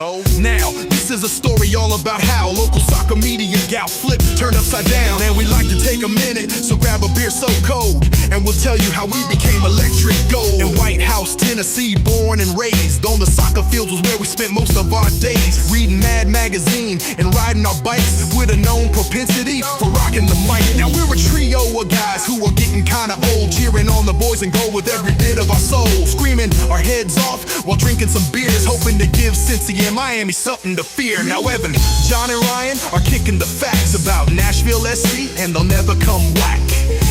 Oh, now, this is a story all about how local soccer media got flipped, turned upside down. And we like to take a minute, so grab a beer so cold, and we'll tell you how we became electric gold. In White House, Tennessee, born and raised on the soccer fields was where we spent most of our days. Reading Mad Magazine and riding our bikes with a known propensity for rocking the mic. Now we're a trio of guys who are getting kinda old, cheering on the boys and gold with every bit of our soul, screaming our heads off while drinking some beers, hoping to give Cincy and Miami something to fear. Now Evan, John and Ryan are kicking the facts about Nashville SC, and they'll never come whack.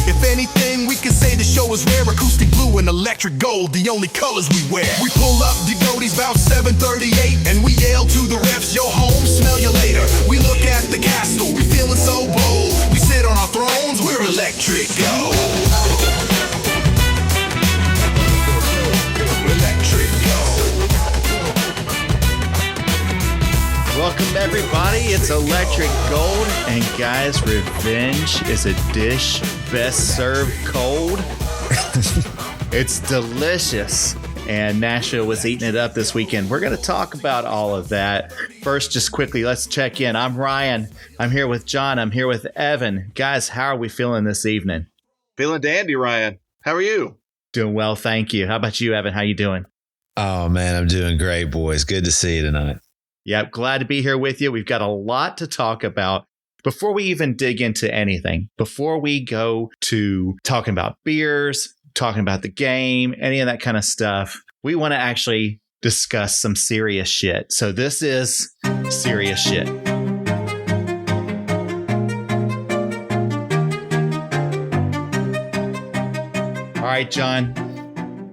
If anything, we can say the show is rare. Acoustic blue and electric gold, the only colors we wear. We pull up to Godey's about 7:38, and we yell to the refs, yo home, smell you later. We look at the castle, we feeling so bold. We sit on our thrones, we're electric gold. Welcome everybody, it's Electric Gold, and guys, revenge is a dish best served cold. It's delicious, and Nashville was eating it up this weekend. We're going to talk about all of that. First, just quickly, let's check in. I'm Ryan, I'm here with John, I'm here with Evan. Guys, how are we feeling this evening? Feeling dandy, Ryan. How are you? Doing well, thank you. How about you, Evan? How you doing? Oh man, I'm doing great, boys. Good to see you tonight. Yep, glad to be here with you. We've got a lot to talk about. Before we even dig into anything, before we go to talking about beers, talking about the game, any of that kind of stuff, we want to actually discuss some serious shit. So this is serious shit. All right, John,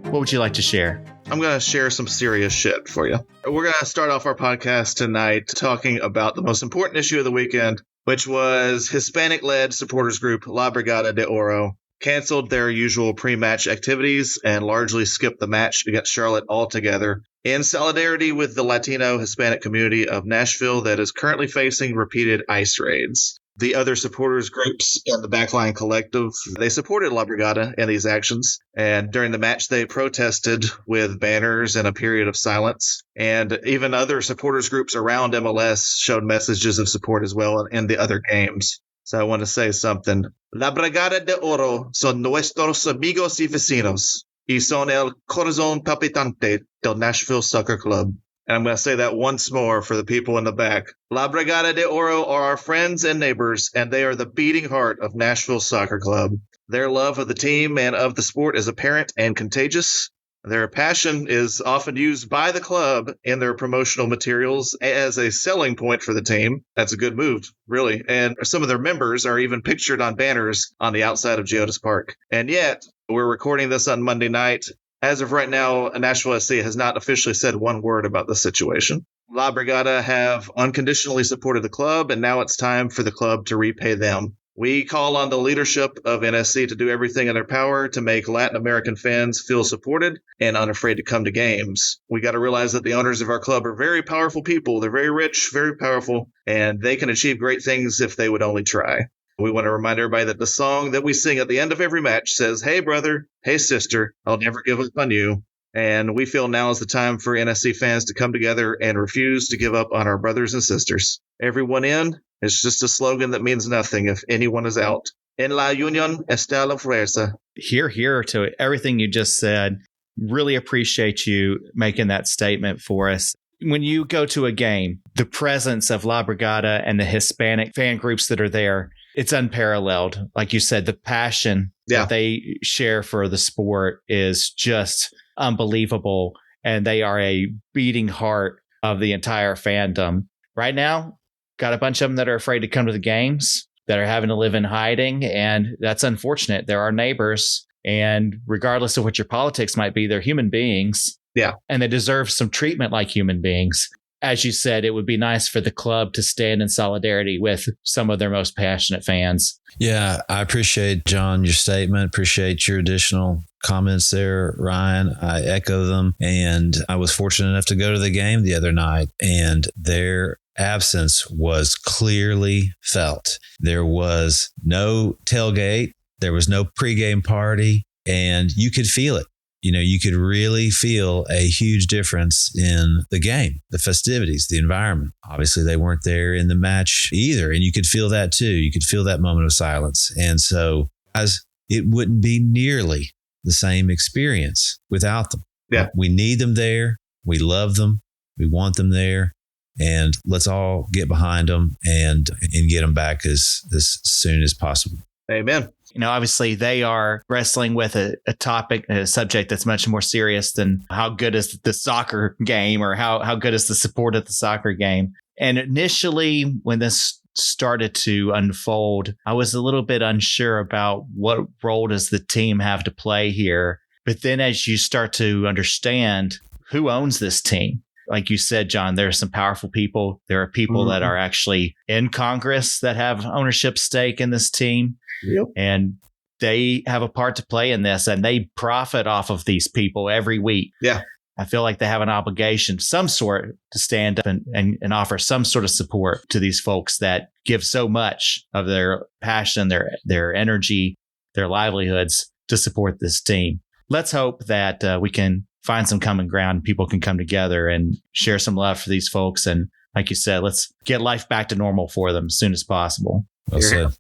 what would you like to share? I'm going to share some serious shit for you. We're going to start off our podcast tonight talking about the most important issue of the weekend, which was Hispanic-led supporters group La Brigada de Oro canceled their usual pre-match activities and largely skipped the match against Charlotte altogether in solidarity with the Latino Hispanic community of Nashville that is currently facing repeated ICE raids. The other supporters groups and the Backline Collective, they supported La Brigada in these actions. And during the match, they protested with banners and a period of silence. And even other supporters groups around MLS showed messages of support as well in the other games. So I want to say something. La Brigada de Oro son nuestros amigos y vecinos y son el corazón palpitante del Nashville Soccer Club. And I'm going to say that once more for the people in the back. La Brigada de Oro are our friends and neighbors, and they are the beating heart of Nashville Soccer Club. Their love of the team and of the sport is apparent and contagious. Their passion is often used by the club in their promotional materials as a selling point for the team. That's a good move, really. And some of their members are even pictured on banners on the outside of Geodis Park. And yet, we're recording this on Monday night. As of right now, Nashville SC has not officially said one word about the situation. La Brigada have unconditionally supported the club, and now it's time for the club to repay them. We call on the leadership of NSC to do everything in their power to make Latin American fans feel supported and unafraid to come to games. We got to realize that the owners of our club are very powerful people. They're very rich, very powerful, and they can achieve great things if they would only try. We want to remind everybody that the song that we sing at the end of every match says, "Hey, brother, hey, sister, I'll never give up on you." And we feel now is the time for NSC fans to come together and refuse to give up on our brothers and sisters. Everyone in is just a slogan that means nothing if anyone is out. En la unión está la fuerza. Hear to everything you just said. Really appreciate you making that statement for us. When you go to a game, the presence of La Brigada and the Hispanic fan groups that are there, it's unparalleled. Like you said, the passion that they share for the sport is just unbelievable. And they are a beating heart of the entire fandom. Right now, got a bunch of them that are afraid to come to the games, that are having to live in hiding. And that's unfortunate. They're our neighbors. And regardless of what your politics might be, they're human beings. Yeah. And they deserve some treatment like human beings. As you said, it would be nice for the club to stand in solidarity with some of their most passionate fans. Yeah, I appreciate, John, your statement. Appreciate your additional comments there, Ryan. I echo them. And I was fortunate enough to go to the game the other night, and their absence was clearly felt. There was no tailgate. There was no pregame party, and you could feel it. you could really feel a huge difference in the game, the festivities, the environment. Obviously, they weren't there in the match either. And you could feel that too. You could feel that moment of silence. And so as it wouldn't be nearly the same experience without them. Yeah. We need them there. We love them. We want them there. And let's all get behind them and get them back as soon as possible. Amen. Obviously they are wrestling with a topic, a subject that's much more serious than how good is the soccer game or how good is the support of the soccer game. And initially, when this started to unfold, I was a little bit unsure about what role does the team have to play here. But then as you start to understand who owns this team, like you said, John, there are some powerful people. There are people that are actually in Congress that have ownership stake in this team. Yep. And they have a part to play in this, and they profit off of these people every week. Yeah. I feel like they have an obligation, some sort, to stand up and offer some sort of support to these folks that give so much of their passion, their energy, their livelihoods to support this team. Let's hope that we can find some common ground. People can come together and share some love for these folks. And like you said, let's get life back to normal for them as soon as possible. Well said.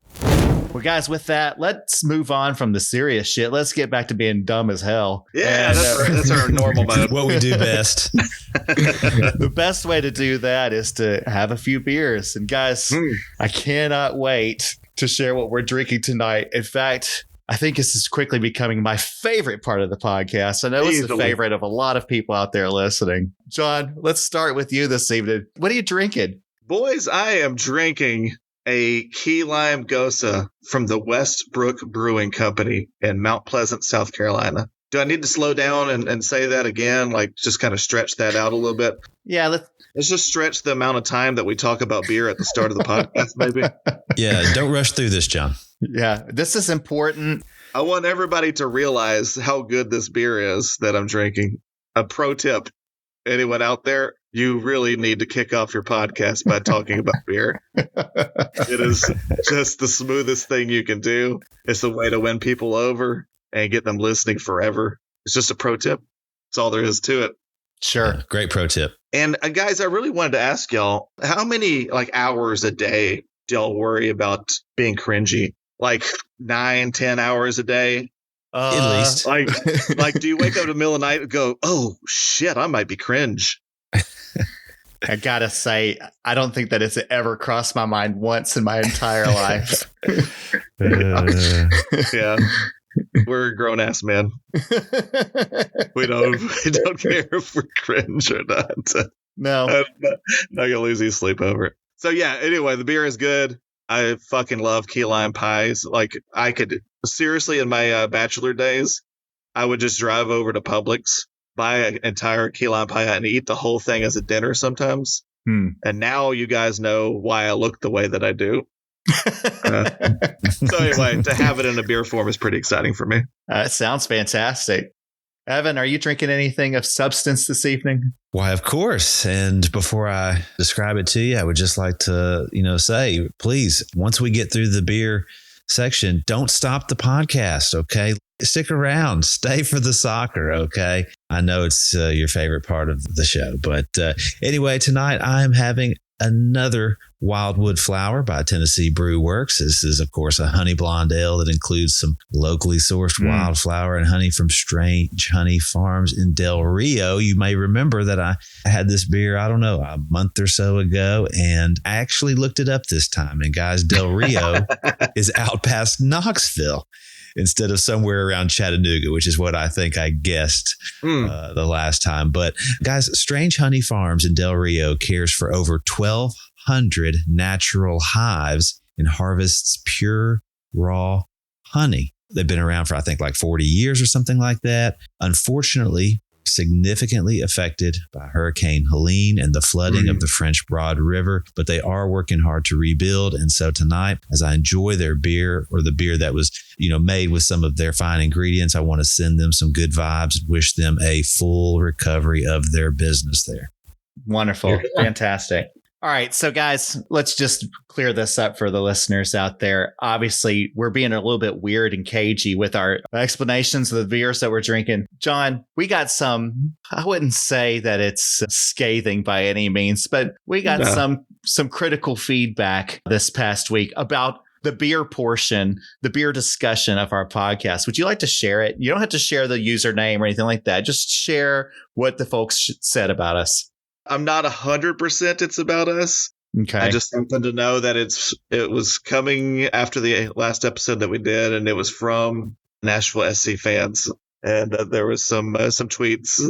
Well, guys, with that, let's move on from the serious shit. Let's get back to being dumb as hell. Yeah, that's our normal mode. What we do best. The best way to do that is to have a few beers. And guys, I cannot wait to share what we're drinking tonight. In fact, I think this is quickly becoming my favorite part of the podcast. I know it's the favorite of a lot of people out there listening. John, let's start with you this evening. What are you drinking? Boys, I am drinking a key lime gosa from the Westbrook Brewing Company in Mount Pleasant, South Carolina. Do I need to slow down and say that again? Like just kind of stretch that out a little bit? Yeah, let's just stretch the amount of time that we talk about beer at the start of the podcast, maybe. Yeah, don't rush through this, John. Yeah, this is important. I want everybody to realize how good this beer is that I'm drinking. A pro tip, anyone out there, you really need to kick off your podcast by talking about beer. It is just the smoothest thing you can do. It's a way to win people over and get them listening forever. It's just a pro tip. That's all there is to it. Sure. Yeah, great pro tip. And guys, I really wanted to ask y'all, how many hours a day do y'all worry about being cringy? Like 9-10 hours a day? At least. Like, do you wake up in the middle of the night and go, oh, shit, I might be cringe? I gotta say, I don't think that it's ever crossed my mind once in my entire life. Yeah. We're grown ass men. We don't care if we're cringe or not. No. I'm not gonna lose any sleep over it. So yeah, anyway, the beer is good. I fucking love key lime pies. Like I could seriously in my bachelor days, I would just drive over to Publix, buy an entire key lime pie and eat the whole thing as a dinner sometimes. And now you guys know why I look the way that I do. So anyway, to have it in a beer form is pretty exciting for me. It sounds fantastic. Evan, are you drinking anything of substance this evening? Why, of course. And before I describe it to you, I would just like to, say, please, once we get through the beer section, don't stop the podcast, okay? Stick around. Stay for the soccer, okay? I know it's your favorite part of the show. But anyway, tonight I'm having another Wildwood Flower by Tennessee Brew Works. This is, of course, a honey blonde ale that includes some locally sourced wildflower and honey from Strange Honey Farms in Del Rio. You may remember that I had this beer, I don't know, a month or so ago, and I actually looked it up this time. And guys, Del Rio is out past Knoxville instead of somewhere around Chattanooga, which is what I think I guessed the last time. But guys, Strange Honey Farms in Del Rio cares for over 1,200 natural hives and harvests pure raw honey. They've been around for, I think, like 40 years or something like that. Unfortunately, significantly affected by Hurricane Helene and the flooding of the French Broad River, but they are working hard to rebuild. And so tonight, as I enjoy their beer, or the beer that was, made with some of their fine ingredients, I want to send them some good vibes and wish them a full recovery of their business there. Wonderful. Fantastic. All right, so guys, let's just clear this up for the listeners out there. Obviously, we're being a little bit weird and cagey with our explanations of the beers that we're drinking. John, we got some, I wouldn't say that it's scathing by any means, but we got some critical feedback this past week about the beer portion, the beer discussion of our podcast. Would you like to share it? You don't have to share the username or anything like that. Just share what the folks said about us. I'm not 100% it's about us. Okay. I just happen to know that it was coming after the last episode that we did, and it was from Nashville SC fans. And there was some tweets.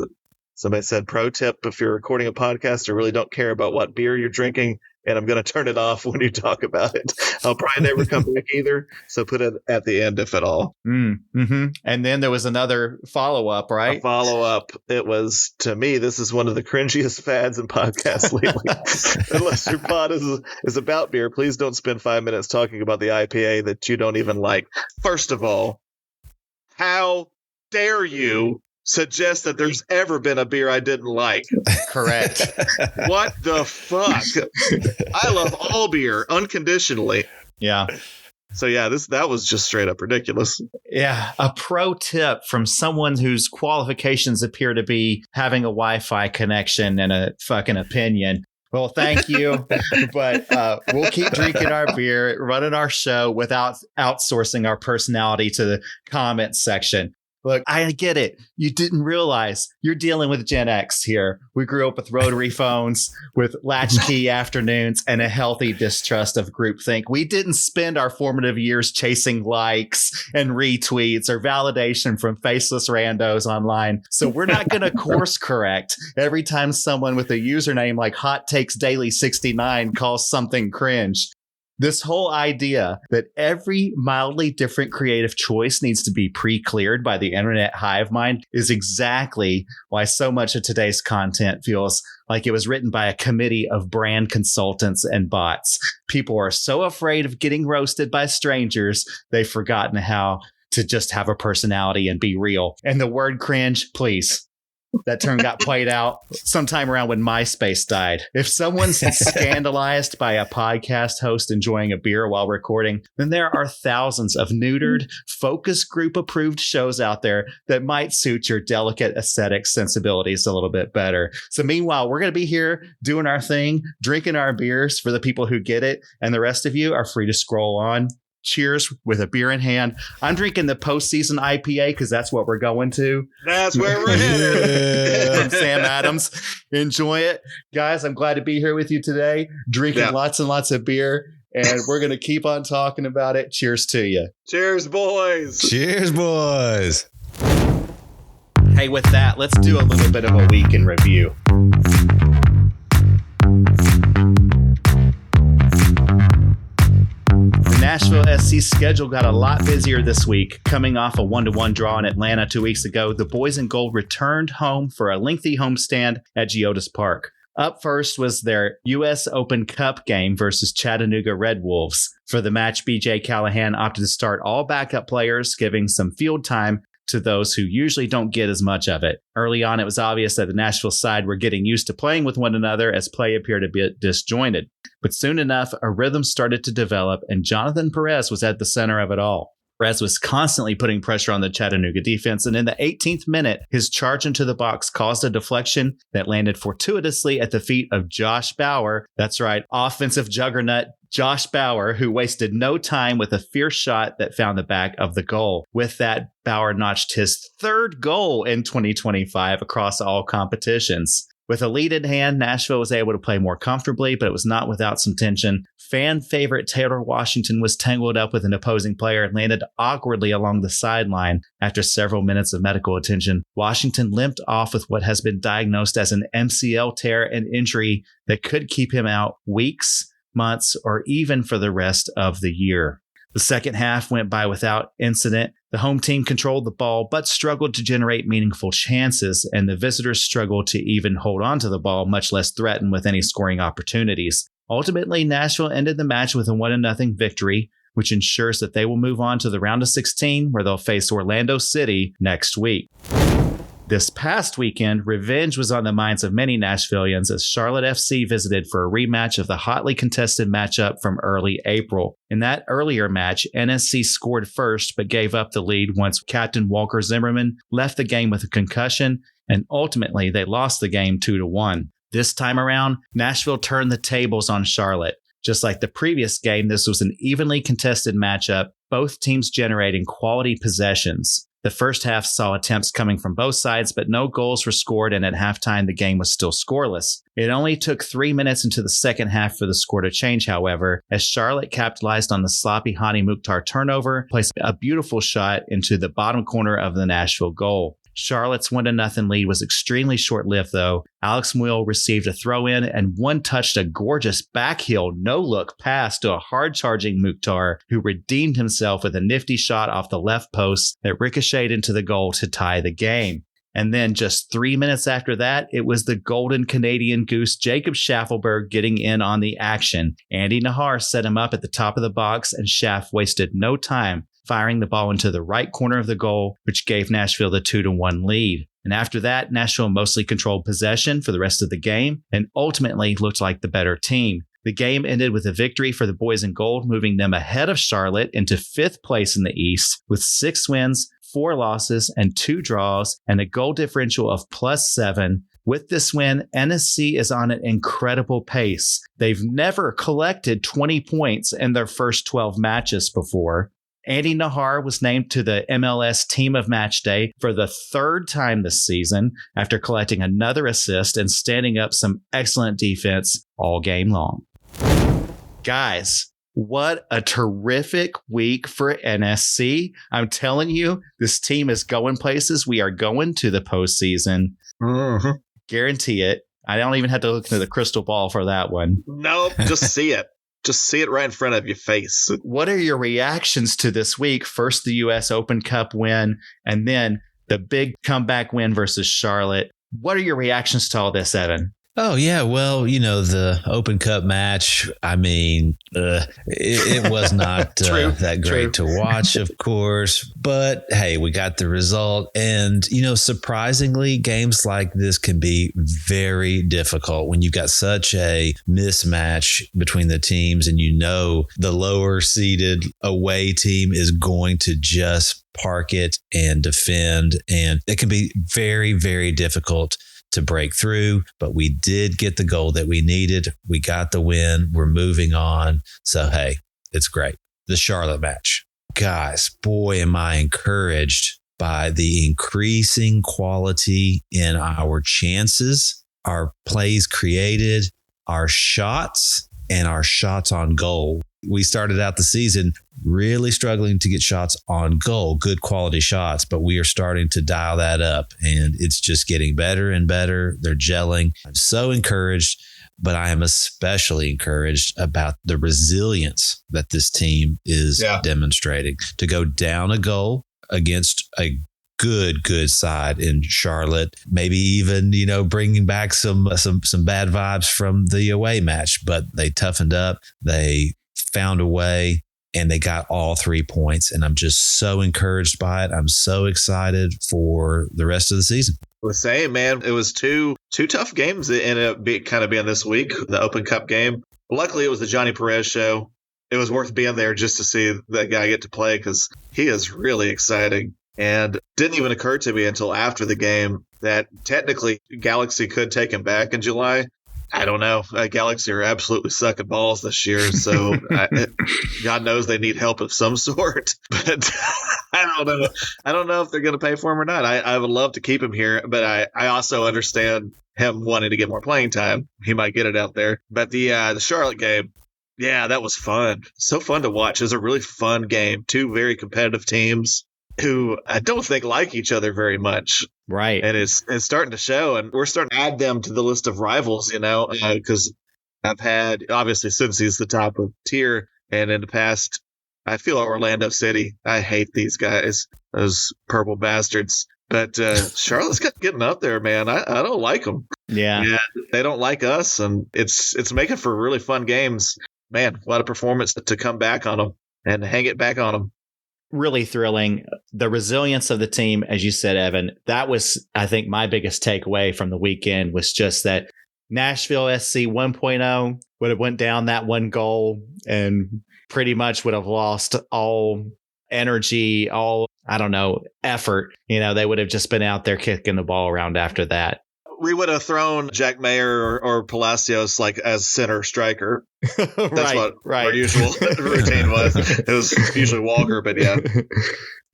Somebody said, "Pro tip: if you're recording a podcast, I really don't care about what beer you're drinking, and I'm going to turn it off when you talk about it. I'll probably never come back either, so put it at the end if at all." Mm-hmm. And then there was another follow-up, right? A follow-up. It was, to me, this is one of the cringiest fads in podcasts lately. Unless your pod is about beer, please don't spend 5 minutes talking about the IPA that you don't even like. First of all, how dare you suggest that there's ever been a beer I didn't like? Correct. What the fuck? I love all beer unconditionally. Yeah. So yeah, that was just straight up ridiculous. Yeah. A pro tip from someone whose qualifications appear to be having a Wi-Fi connection and a fucking opinion. Well, thank you. But we'll keep drinking our beer, running our show without outsourcing our personality to the comments section. Look, I get it. You didn't realize you're dealing with Gen X here. We grew up with rotary phones, with latchkey afternoons, and a healthy distrust of groupthink. We didn't spend our formative years chasing likes and retweets or validation from faceless randos online. So we're not going to course correct every time someone with a username like Hot Takes Daily 69 calls something cringe. This whole idea that every mildly different creative choice needs to be pre-cleared by the internet hive mind is exactly why so much of today's content feels like it was written by a committee of brand consultants and bots. People are so afraid of getting roasted by strangers, they've forgotten how to just have a personality and be real. And the word cringe, please. That term got played out sometime around when MySpace died. If someone's scandalized by a podcast host enjoying a beer while recording, then there are thousands of neutered, focus group approved shows out there that might suit your delicate aesthetic sensibilities a little bit better. So meanwhile, we're going to be here doing our thing, drinking our beers for the people who get it. And the rest of you are free to scroll on. Cheers with a beer in hand. I'm drinking the postseason IPA because that's what we're going to. That's where we're headed. From Sam Adams. Enjoy it. Guys, I'm glad to be here with you today, drinking lots and lots of beer, and we're going to keep on talking about it. Cheers to you. Cheers, boys. Cheers, boys. Hey, with that, let's do a little bit of a week in review. The Nashville SC schedule got a lot busier this week. Coming off a 1-1 draw in Atlanta 2 weeks ago, the boys in gold returned home for a lengthy homestand at Geodis Park. Up first was their U.S. Open Cup game versus Chattanooga Red Wolves. For the match, B.J. Callahan opted to start all backup players, giving some field time to those who usually don't get as much of it. Early on, it was obvious that the Nashville side were getting used to playing with one another as play appeared a bit disjointed. But soon enough, a rhythm started to develop, and Jonathan Perez was at the center of it all. Perez was constantly putting pressure on the Chattanooga defense, and in the 18th minute, his charge into the box caused a deflection that landed fortuitously at the feet of Josh Bauer. That's right, offensive juggernaut Josh Bauer, who wasted no time with a fierce shot that found the back of the goal. With that, Bauer notched his third goal in 2025 across all competitions. With a lead in hand, Nashville was able to play more comfortably, but it was not without some tension. Fan favorite Taylor Washington was tangled up with an opposing player and landed awkwardly along the sideline. After several minutes of medical attention, Washington limped off with what has been diagnosed as an MCL tear, an injury that could keep him out weeks, months, or even for the rest of the year. The second half went by without incident. The home team controlled the ball, but struggled to generate meaningful chances, and the visitors struggled to even hold on to the ball, much less threaten with any scoring opportunities. Ultimately, Nashville ended the match with a 1-0 victory, which ensures that they will move on to the round of 16, where they'll face Orlando City next week. This past weekend, revenge was on the minds of many Nashvillians as Charlotte FC visited for a rematch of the hotly contested matchup from early April. In that earlier match, NSC scored first but gave up the lead once Captain Walker Zimmerman left the game with a concussion, and ultimately they lost the game 2-1. This time around, Nashville turned the tables on Charlotte. Just like the previous game, this was an evenly contested matchup, both teams generating quality possessions. The first half saw attempts coming from both sides, but no goals were scored, and at halftime, the game was still scoreless. It only took 3 minutes into the second half for the score to change, however, as Charlotte capitalized on the sloppy Hani Mukhtar turnover, placed a beautiful shot into the bottom corner of the Nashville goal. Charlotte's 1-0 lead was extremely short-lived, though. Alex Muyl received a throw-in and one-touched a gorgeous backheel no-look pass to a hard-charging Mukhtar, who redeemed himself with a nifty shot off the left post that ricocheted into the goal to tie the game. And then just 3 minutes after that, it was the golden Canadian goose Jacob Schaffelberg getting in on the action. Andy Nahar set him up at the top of the box, and Schaff wasted no time, firing the ball into the right corner of the goal, which gave Nashville the 2-1 lead. And after that, Nashville mostly controlled possession for the rest of the game and ultimately looked like the better team. The game ended with a victory for the boys in gold, moving them ahead of Charlotte into 5th place in the East with 6 wins, 4 losses, and 2 draws, and a goal differential of +7. With this win, NSC is on an incredible pace. They've never collected 20 points in their first 12 matches before. Andy Nahar was named to the MLS Team of Match Day for the 3rd time this season after collecting another assist and standing up some excellent defense all game long. Guys, what a terrific week for NSC. I'm telling you, this team is going places. We are going to the postseason. Mm-hmm. Guarantee it. I don't even have to look into the crystal ball for that one. Nope, just see it. Just see it right in front of your face. What are your reactions to this week? First, the U.S. Open Cup win, and then the big comeback win versus Charlotte. What are your reactions to all this, Evan? Oh, yeah. Well, the Open Cup match, I mean, it was not that great to watch, of course. But hey, we got the result. And, surprisingly, games like this can be very difficult when you've got such a mismatch between the teams and the lower seeded away team is going to just park it and defend. And it can be very, very difficult to break through, but we did get the goal that we needed. We got the win. We're moving on. So, hey, it's great. The Charlotte match. Guys, boy, am I encouraged by the increasing quality in our chances, our plays created, our shots, and our shots on goal. We started out the season really struggling to get shots on goal, good quality shots, but we are starting to dial that up and it's just getting better and better. They're gelling. I'm so encouraged, but I am especially encouraged about the resilience that this team is demonstrating to go down a goal against a good side in Charlotte, maybe even, bringing back some bad vibes from the away match, but they toughened up. They found a way and they got all 3 points. And I'm just so encouraged by it. I'm so excited for the rest of the season. The same, man. It was two tough games that ended up being this week, the Open Cup game. Luckily, it was the Johnny Perez show. It was worth being there just to see that guy get to play because he is really exciting. And didn't even occur to me until after the game that technically Galaxy could take him back in July. I don't know. Galaxy are absolutely sucking balls this year, so God knows they need help of some sort. But I don't know. I don't know if they're going to pay for him or not. I would love to keep him here, but I also understand him wanting to get more playing time. He might get it out there. But the Charlotte game, yeah, that was fun. So fun to watch. It was a really fun game. 2 very competitive teams who I don't think like each other very much. Right. And it's starting to show, and we're starting to add them to the list of rivals, because I've had, obviously, Cincy's the top of tier, and in the past, I feel Orlando City. I hate these guys, those purple bastards. But Charlotte's getting up there, man. I don't like them. Yeah. They don't like us, and it's making for really fun games. Man, what a performance to come back on them and hang it back on them. really thrilling. The resilience of the team, as you said, Evan, that was, I think, my biggest takeaway from the weekend was just that Nashville SC 1.0 would have went down that one goal and pretty much would have lost all energy, all, I don't know, effort. They would have just been out there kicking the ball around after that. We would have thrown Jack Mayer or Palacios like as center striker. That's what our usual routine was. It was usually Walker, but yeah.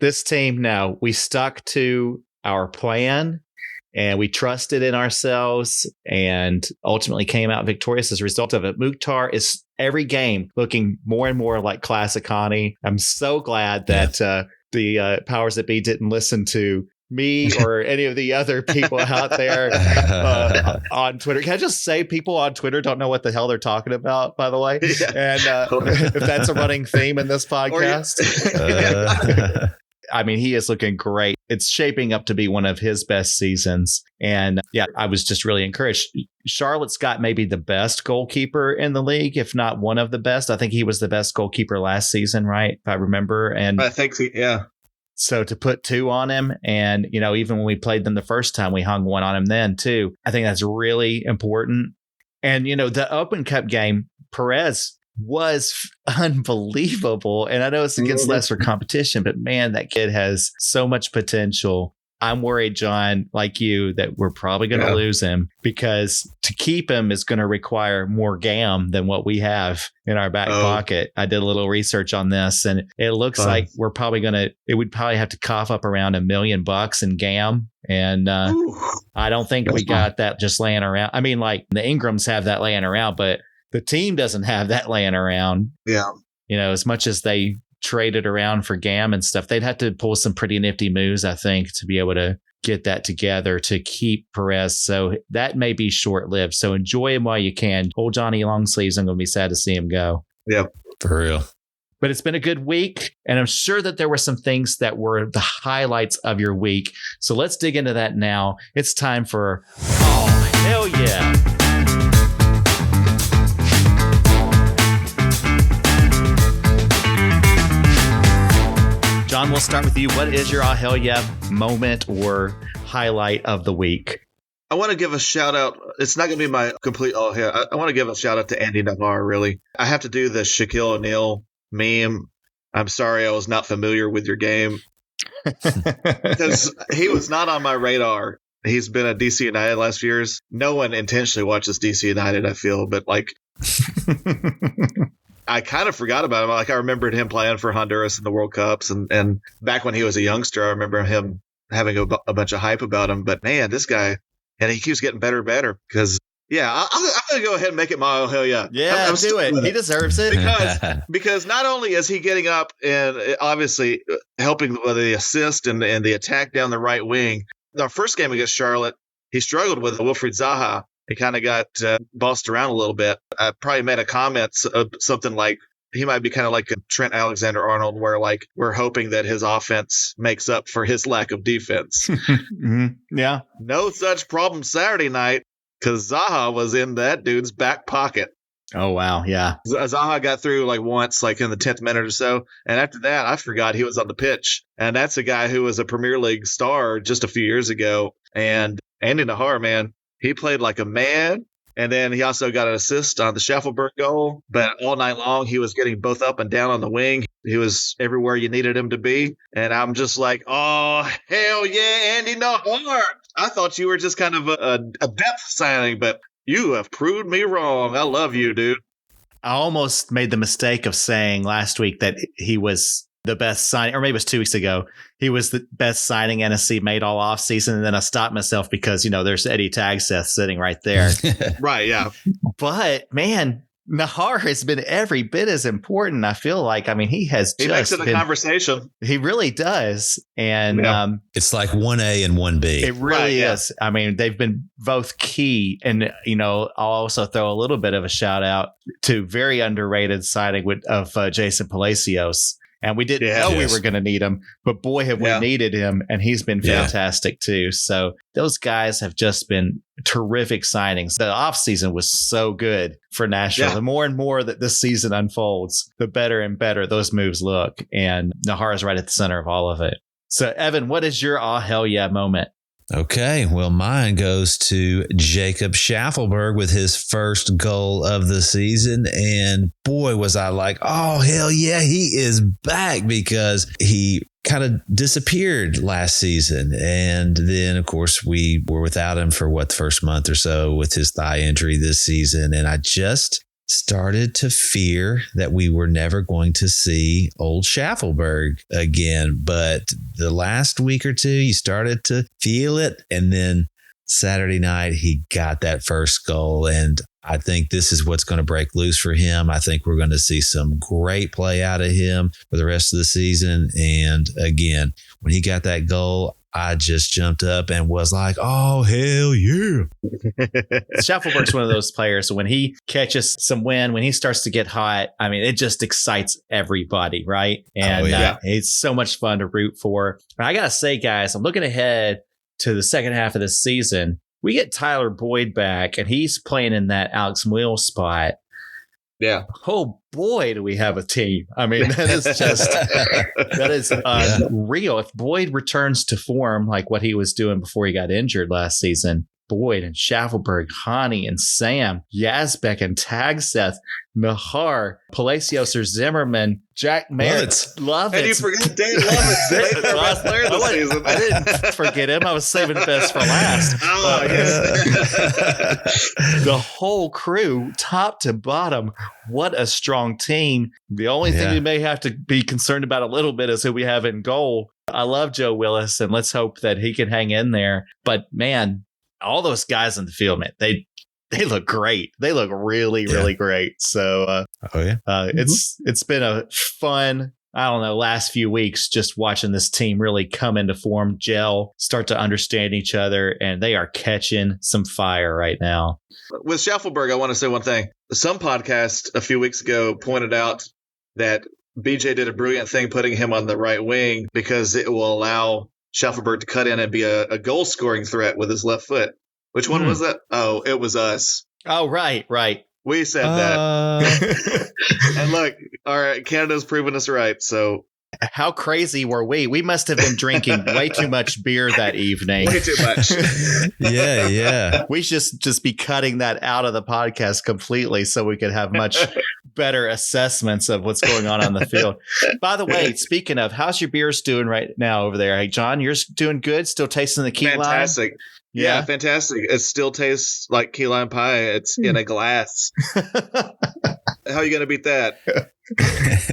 This team, no, we stuck to our plan and we trusted in ourselves and ultimately came out victorious as a result of it. Mukhtar is every game looking more and more like classic Hani. I'm so glad that the powers that be didn't listen to me or any of the other people out there on Twitter. Can I just say people on Twitter don't know what the hell they're talking about, by the way? Yeah. And if that's a running theme in this podcast. I mean, he is looking great. It's shaping up to be one of his best seasons. And yeah, I was just really encouraged. Charlotte's got maybe the best goalkeeper in the league, if not one of the best. I think he was the best goalkeeper last season, right? If I remember. And I think, yeah. So to put 2 on him, and, even when we played them the first time, we hung 1 on him then too. I think that's really important. And, the Open Cup game, Perez was unbelievable. And I know it's against lesser competition, but man, that kid has so much potential. I'm worried, John, like you, that we're probably going to lose him because to keep him is going to require more GAM than what we have in our back pocket. I did a little research on this and it looks like we're probably it would probably have to cough up around $1 million in GAM. And I don't think we got that just laying around. I mean, like the Ingrams have that laying around, but the team doesn't have that laying around. Yeah. As much as they traded around for GAM and stuff, they'd have to pull some pretty nifty moves, I think, to be able to get that together to keep Perez. So that may be short-lived. So enjoy him while you can. Old Johnny Longsleeves, I'm going to be sad to see him go. Yeah, for real. But it's been a good week, and I'm sure that there were some things that were the highlights of your week. So let's dig into that now. It's time for Oh, Hell Yeah. John, we'll start with you. What is your oh, hell yeah moment or highlight of the week? I want to give a shout out. It's not going to be my complete oh hell. I want to give a shout out to Andy Navarre, really. I have to do the Shaquille O'Neal meme. I'm sorry I was not familiar with your game. Because he was not on my radar. He's been at DC United last few years. No one intentionally watches DC United, I feel, but like... I kind of forgot about him. Like I remembered him playing for Honduras in the World Cups, and back when he was a youngster, I remember him having a bunch of hype about him. But man, this guy, and he keeps getting better and better. Because I'm gonna go ahead and make it my oh hell yeah. Yeah, I'm do it. He deserves it because not only is he getting up and obviously helping with the assist and the attack down the right wing. Our first game against Charlotte, he struggled with Wilfried Zaha. He kind of got bossed around a little bit. I probably made a comment something like he might be kind of like a Trent Alexander-Arnold, where like we're hoping that his offense makes up for his lack of defense. Yeah. No such problem Saturday night because Zaha was in that dude's back pocket. Oh, wow. Yeah. Zaha got through like once, like in the 10th minute or so. And after that, I forgot he was on the pitch. And that's a guy who was a Premier League star just a few years ago. And Andy Navarre, man, he played like a man, and then he also got an assist on the Schaffelberg goal. But all night long, he was getting both up and down on the wing. He was everywhere you needed him to be. And I'm just like, oh, hell yeah, Andy Navarre. I thought you were just kind of a depth signing, but you have proved me wrong. I love you, dude. I almost made the mistake of saying last week that he was the best signing, or maybe it was 2 weeks ago. He was the best signing NSC made all off season. And then I stopped myself because, there's Eddie Tagseth sitting right there. Right. Yeah. But man, Nahar has been every bit as important. I feel like, he makes it a conversation. He really does. And it's like 1A and 1B. It really is. They've been both key. And, I'll also throw a little bit of a shout out to very underrated signing of Jason Palacios. And we didn't Yeah. know we Yes. were going to need him, but boy, have we Yeah. needed him. And he's been Yeah. fantastic too. So those guys have just been terrific signings. The offseason was so good for Nashville. Yeah. The more and more that this season unfolds, the better and better those moves look. And Nahara's right at the center of all of it. So, Evan, what is your oh, hell yeah moment? Okay, well, mine goes to Jacob Schaffelberg with his first goal of the season. And boy, was I like, oh, hell yeah, he is back, because he kind of disappeared last season. And then, of course, we were without him for the first month or so with his thigh injury this season. And I just started to fear that we were never going to see old Schaffelberg again. But the last week or two, you started to feel it. And then Saturday night, he got that first goal. And I think this is what's going to break loose for him. I think we're going to see some great play out of him for the rest of the season. And again, when he got that goal, I just jumped up and was like, oh, hell yeah. Schaffelberg's one of those players. So when he catches some wind, when he starts to get hot, I mean, it just excites everybody, right? And it's so much fun to root for. And I got to say, guys, I'm looking ahead to the second half of this season. We get Tyler Boyd back, and he's playing in that Alex Muyl spot. Yeah. Oh boy, do we have a team. I mean, that is unreal. If Boyd returns to form like what he was doing before he got injured last season, Boyd and Schaffelberg, Hani and Sam, Yazbek and Tagseth, Mihar, Palacios or Zimmerman, Jack Merritt, Lovitz. And you forgot Dan Lovitz. They were best player this season. I didn't forget him. I was saving the best for last. Oh, yes. The whole crew, top to bottom, what a strong team. The only thing we may have to be concerned about a little bit is who we have in goal. I love Joe Willis, and let's hope that he can hang in there. But man, all those guys in the field, man, they look great. They look really, really great. So it's been a fun, I don't know, last few weeks just watching this team really come into form, gel, start to understand each other, and they are catching some fire right now. With Schaffelberg, I want to say one thing. Some podcast a few weeks ago pointed out that BJ did a brilliant thing putting him on the right wing because it will allow Schaffelberg to cut in and be a goal scoring threat with his left foot. Which one was that? Oh, it was us. Oh, right. We said that. And look, all right, Canada's proven us right. So how crazy were we? We must have been drinking way too much beer that evening. way too much. Yeah. We should just be cutting that out of the podcast completely so we could have much better assessments of what's going on the field. By the way, speaking of, how's your beers doing right now over there? Hey, John, yours doing good? Still tasting the key lime? Fantastic. Yeah, fantastic. It still tastes like key lime pie. It's in a glass. How are you going to beat that?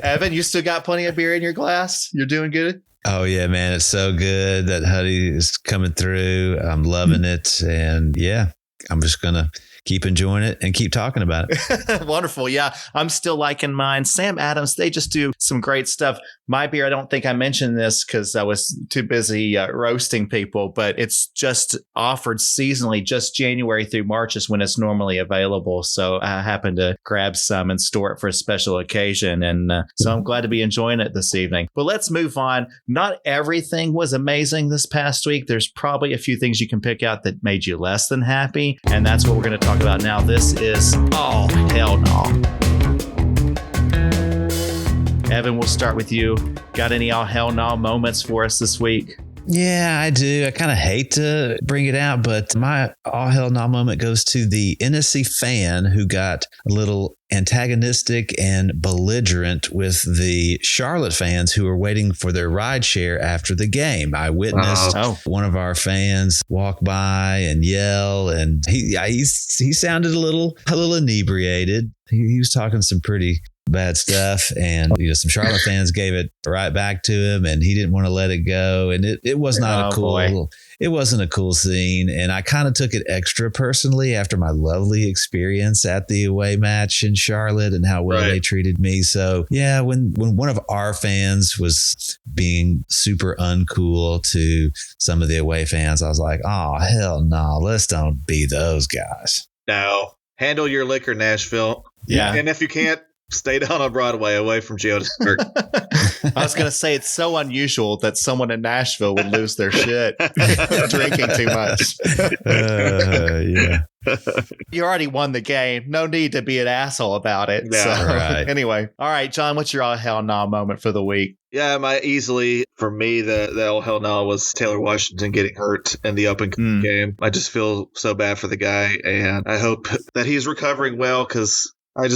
Evan, you still got plenty of beer in your glass? You're doing good? Oh, yeah, man. It's so good. That Huddy is coming through. I'm loving it. And yeah, I'm just going to keep enjoying it and keep talking about it. Wonderful. Yeah, I'm still liking mine. Sam Adams, they just do some great stuff. My beer, I don't think I mentioned this because I was too busy roasting people, but it's just offered seasonally. Just January through March is when it's normally available. So I happened to grab some and store it for a special occasion. And so I'm glad to be enjoying it this evening. But let's move on. Not everything was amazing this past week. There's probably a few things you can pick out that made you less than happy. And that's what we're going to talk about now. This is Oh Hell No. Evan, we'll start with you. Got any Oh Hell No moments for us this week? Yeah, I do. I kind of hate to bring it out, but my Oh Hell No moment goes to the NSC fan who got a little antagonistic and belligerent with the Charlotte fans who were waiting for their ride share after the game. I witnessed one of our fans walk by and yell, and he sounded a little inebriated. He was talking some pretty bad stuff, and some Charlotte fans gave it right back to him, and he didn't want to let it go, and it was not it wasn't a cool scene, and I kind of took it extra personally after my lovely experience at the away match in Charlotte and how well they treated me. So yeah, when one of our fans was being super uncool to some of the away fans, I was like, oh hell no, let's don't be those guys. No, handle your liquor, Nashville. Yeah, and if you can't Stay down on Broadway, away from Geodisburg. I was going to say, it's so unusual that someone in Nashville would lose their shit drinking too much. Yeah. You already won the game. No need to be an asshole about it. Yeah, so, right. Anyway, all right, John, what's your all hell nah moment for the week? Yeah, for me, the all hell no was Taylor Washington getting hurt in the Open game. I just feel so bad for the guy, and I hope that he's recovering well, because I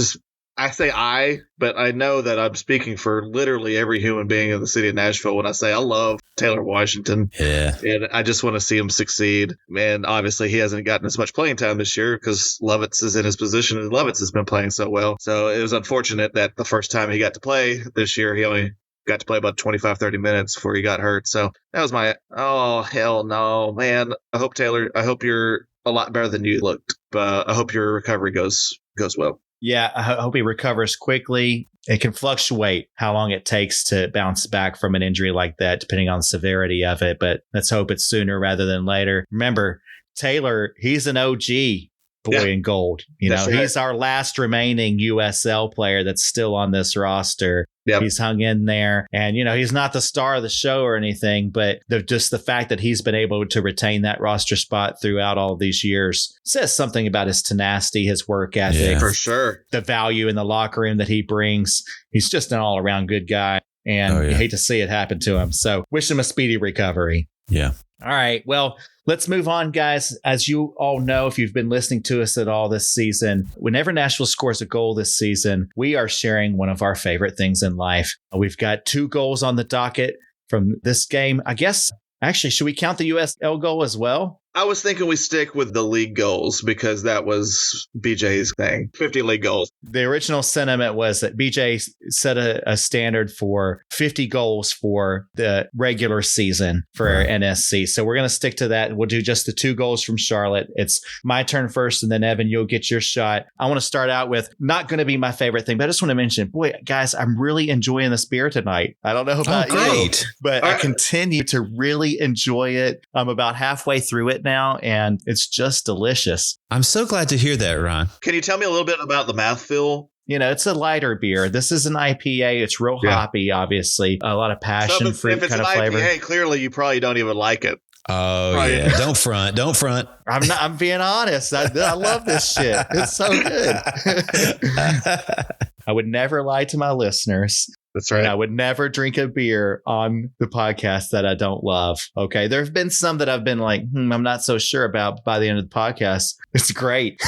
say but I know that I'm speaking for literally every human being in the city of Nashville when I say I love Taylor Washington. Yeah. And I just want to see him succeed. And obviously he hasn't gotten as much playing time this year because Lovitz is in his position, and Lovitz has been playing so well. So it was unfortunate that the first time he got to play this year, he only got to play about 25, 30 minutes before he got hurt. So that was my, oh, hell no, man. I hope you're a lot better than you looked, but I hope your recovery goes well. Yeah, I hope he recovers quickly. It can fluctuate how long it takes to bounce back from an injury like that, depending on the severity of it. But let's hope it's sooner rather than later. Remember, Taylor, he's an OG boy in gold. That's right. He's our last remaining USL player that's still on this roster. Yep. He's hung in there, and he's not the star of the show or anything, but just the fact that he's been able to retain that roster spot throughout all these years says something about his tenacity, his work ethic, Yeah. For sure. the value in the locker room that he brings. He's just an all around good guy, and you hate to see it happen to him. So wish him a speedy recovery. Yeah. All right. Well, let's move on, guys. As you all know, if you've been listening to us at all this season, whenever Nashville scores a goal this season, we are sharing one of our favorite things in life. We've got 2 goals on the docket from this game. I guess, actually, should we count the USL goal as well? I was thinking we stick with the league goals because that was BJ's thing. 50 league goals. The original sentiment was that BJ set a standard for 50 goals for the regular season for NSC. So we're going to stick to that. We'll do just the 2 goals from Charlotte. It's my turn first, and then Evan, you'll get your shot. I want to start out with not going to be my favorite thing, but I just want to mention, boy, guys, I'm really enjoying this beer tonight. I don't know about you, but I continue to really enjoy it. I'm about halfway through it now, and it's just delicious. I'm so glad to hear that, Ron. Can you tell me a little bit about the mouthfeel? It's a lighter beer. This is an IPA. It's real hoppy, obviously. A lot of passion fruit kind of flavor. If it's an IPA, clearly you probably don't even like it. Oh, yeah. Don't front. I'm being honest. I love this shit. It's so good. I would never lie to my listeners. That's right. And I would never drink a beer on the podcast that I don't love. Okay. There have been some that I've been like, I'm not so sure about. By the end of the podcast, it's great.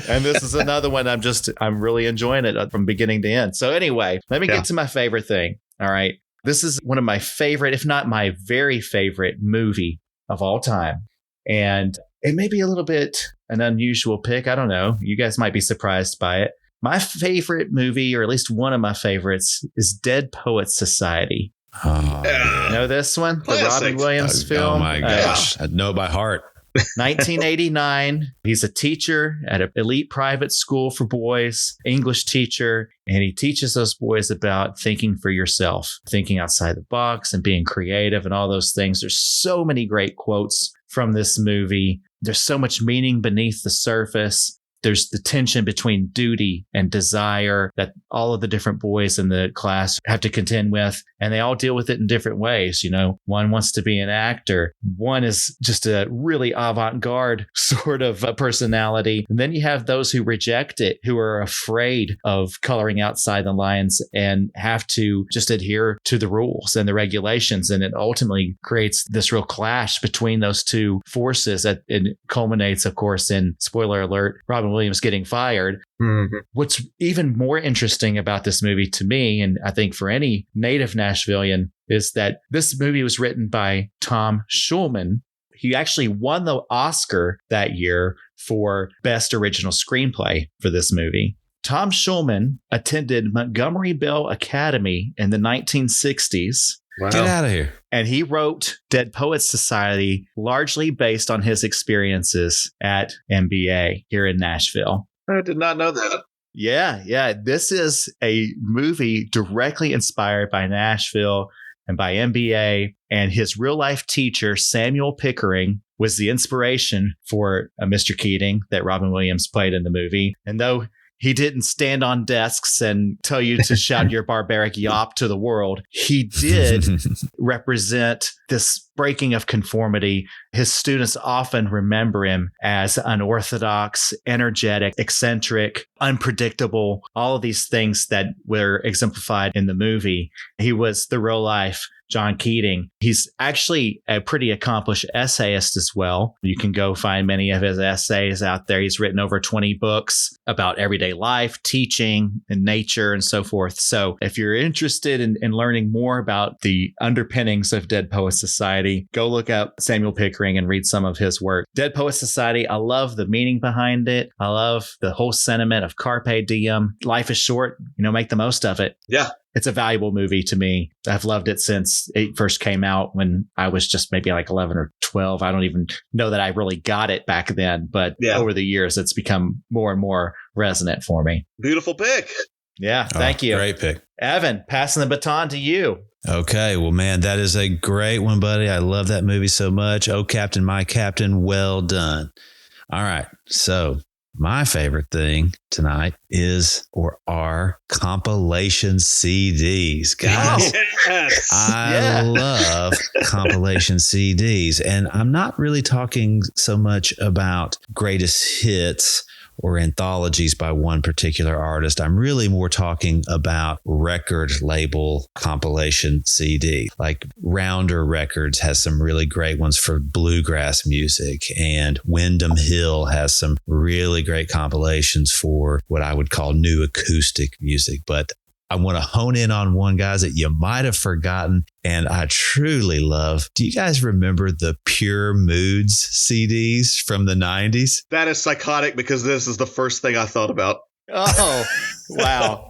And this is another one I'm really enjoying it from beginning to end. So anyway, let me get to my favorite thing. All right. This is one of my favorite, if not my very favorite movie of all time. And it may be a little bit an unusual pick. I don't know. You guys might be surprised by it. My favorite movie, or at least one of my favorites, is Dead Poets Society. Oh, You know this one? Classic. The Robin Williams film. Oh, my gosh. I know it by heart. 1989. He's a teacher at an elite private school for boys, English teacher, and he teaches those boys about thinking for yourself, thinking outside the box and being creative and all those things. There's so many great quotes from this movie. There's so much meaning beneath the surface. There's the tension between duty and desire that all of the different boys in the class have to contend with, and they all deal with it in different ways. One wants to be an actor. One is just a really avant-garde sort of a personality. And then you have those who reject it, who are afraid of coloring outside the lines and have to just adhere to the rules and the regulations. And it ultimately creates this real clash between those two forces. It culminates, of course, in, spoiler alert, Robin Williams getting fired. Mm-hmm. What's even more interesting about this movie to me, and I think for any native Nashvilleian, is that this movie was written by Tom Schulman. He actually won the Oscar that year for Best Original Screenplay for this movie. Tom Schulman attended Montgomery Bell Academy in the 1960s. Wow. Get out of here. And he wrote Dead Poets Society largely based on his experiences at MBA here in Nashville. I did not know that. Yeah. This is a movie directly inspired by Nashville and by MBA. And his real life teacher, Samuel Pickering, was the inspiration for Mr. Keating that Robin Williams played in the movie. And though He didn't stand on desks and tell you to shout your barbaric yop to the world. He did represent this breaking of conformity. His students often remember him as unorthodox, energetic, eccentric, unpredictable, all of these things that were exemplified in the movie. He was the real life John Keating. He's actually a pretty accomplished essayist as well. You can go find many of his essays out there. He's written over 20 books about everyday life, teaching, and nature, and so forth. So if you're interested in learning more about the underpinnings of Dead Poets Society, go look up Samuel Pickering and read some of his work. Dead Poets Society, I love the meaning behind it. I love the whole sentiment of Carpe Diem. Life is short, make the most of it. Yeah. It's a valuable movie to me. I've loved it since it first came out when I was just maybe like 11 or 12. I don't even know that I really got it back then, but over the years, it's become more and more resonant for me. Beautiful pick. Yeah, thank you. Great pick. Evan, passing the baton to you. Okay, well, man, that is a great one, buddy. I love that movie so much. Oh, Captain, my Captain, well done. All right, so my favorite thing tonight are compilation CDs. Guys, Yes. I love compilation CDs. And I'm not really talking so much about greatest hits or anthologies by one particular artist. I'm really more talking about record label compilation CD. Like Rounder Records has some really great ones for bluegrass music, and Windham Hill has some really great compilations for what I would call new acoustic music. But I want to hone in on one, guys, that you might have forgotten, and I truly love. Do you guys remember the Pure Moods CDs from the 90s? That is psychotic because this is the first thing I thought about. Oh, wow.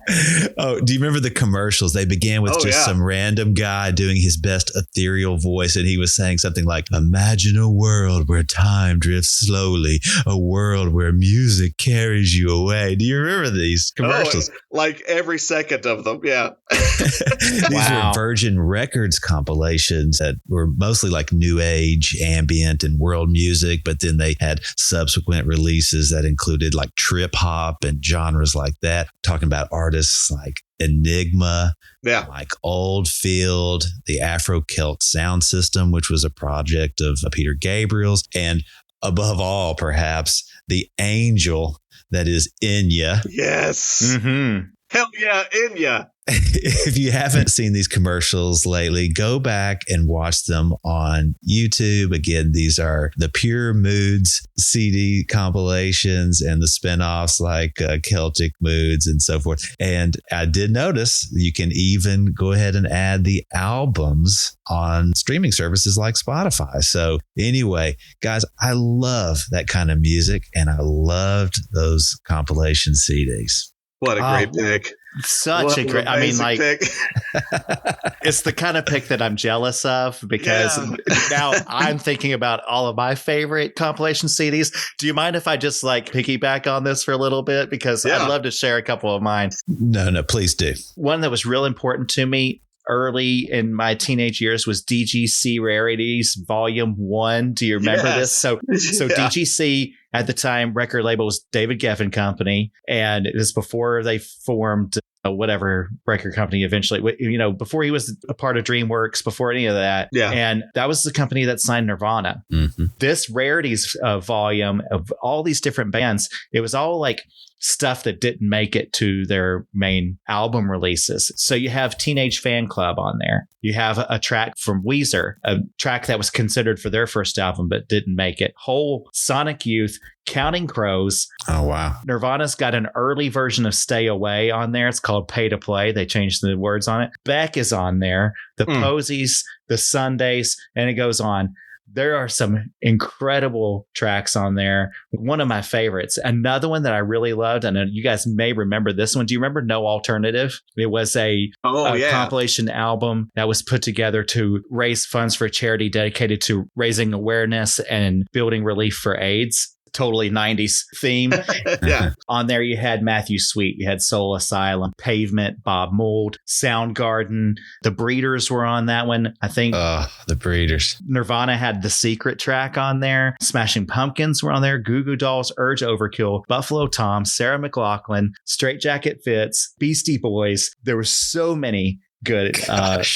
Oh, do you remember the commercials? They began with some random guy doing his best ethereal voice, and he was saying something like, "Imagine a world where time drifts slowly, a world where music carries you away." Do you remember these commercials? Like every second of them, yeah. These were Virgin Records compilations that were mostly like new age, ambient, and world music, but then they had subsequent releases that included like trip hop and genres like that. Talking about artists like Enigma, like Oldfield, the Afro-Celt Sound System, which was a project of Peter Gabriel's, and above all, perhaps, the angel that is Enya. Yes. Mm-hmm. Hell yeah, Enya. If you haven't seen these commercials lately, go back and watch them on YouTube. Again, these are the Pure Moods CD compilations and the spinoffs like Celtic Moods and so forth. And I did notice you can even go ahead and add the albums on streaming services like Spotify. So anyway, guys, I love that kind of music, and I loved those compilation CDs. What a great pick. Such a great, I mean, like, it's the kind of pick that I'm jealous of because now I'm thinking about all of my favorite compilation CDs. Do you mind if I just like piggyback on this for a little bit? Because I'd love to share a couple of mine. No, please do. One that was real important to me early in my teenage years was DGC Rarities Volume 1. Do you remember this? So DGC at the time, record label was David Geffen Company, and it was before they formed whatever record company eventually, before he was a part of DreamWorks, before any of that. Yeah. And that was the company that signed Nirvana. Mm-hmm. This Rarities volume of all these different bands, it was all like stuff that didn't make it to their main album releases. So you have Teenage Fan Club on there. You have a track from Weezer, a track that was considered for their first album but didn't make it. Whole, Sonic Youth, Counting Crows. Oh, wow. Nirvana's got an early version of Stay Away on there. It's called Pay to Play. They changed the words on it. Beck is on there. The Posies, the Sundays, and it goes on. There are some incredible tracks on there. One of my favorites. Another one that I really loved, and you guys may remember this one. Do you remember No Alternative? It was a compilation album that was put together to raise funds for a charity dedicated to raising awareness and building relief for AIDS. totally 90s theme. Yeah. On there, you had Matthew Sweet, you had Soul Asylum, Pavement, Bob Mould, Soundgarden. The Breeders were on that one. I think The Breeders. Nirvana had the Secret track on there. Smashing Pumpkins were on there. Goo Goo Dolls, Urge Overkill, Buffalo Tom, Sarah McLachlan, Straight Jacket Fits, Beastie Boys. There were so many good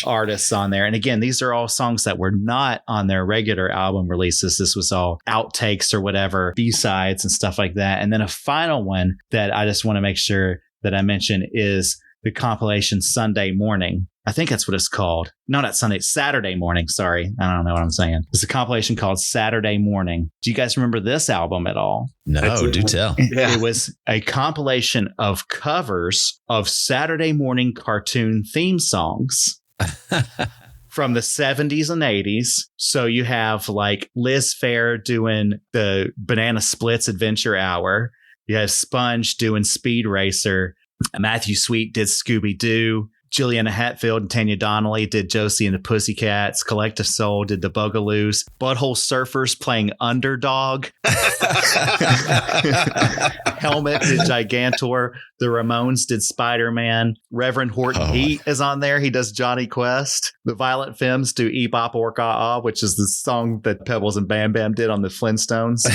artists on there. And again, these are all songs that were not on their regular album releases. This was all outtakes or whatever, B-sides and stuff like that. And then a final one that I just want to make sure that I mention is the compilation Sunday Morning. I think that's what it's called. No, not Sunday, Saturday Morning. Sorry. I don't know what I'm saying. It's a compilation called Saturday Morning. Do you guys remember this album at all? No, do tell. Yeah. It was a compilation of covers of Saturday morning cartoon theme songs from the 70s and 80s. So you have like Liz Phair doing the Banana Splits Adventure Hour. You have Sponge doing Speed Racer. Matthew Sweet did Scooby-Doo. Juliana Hatfield and Tanya Donnelly did Josie and the Pussycats. Collective Soul did the Bugaloos. Butthole Surfers playing Underdog. Helmet did Gigantor. The Ramones did Spider-Man. Reverend Horton Heat is on there. He does Johnny Quest. The Violent Femmes do Ebop Orca Ah, which is the song that Pebbles and Bam Bam did on the Flintstones.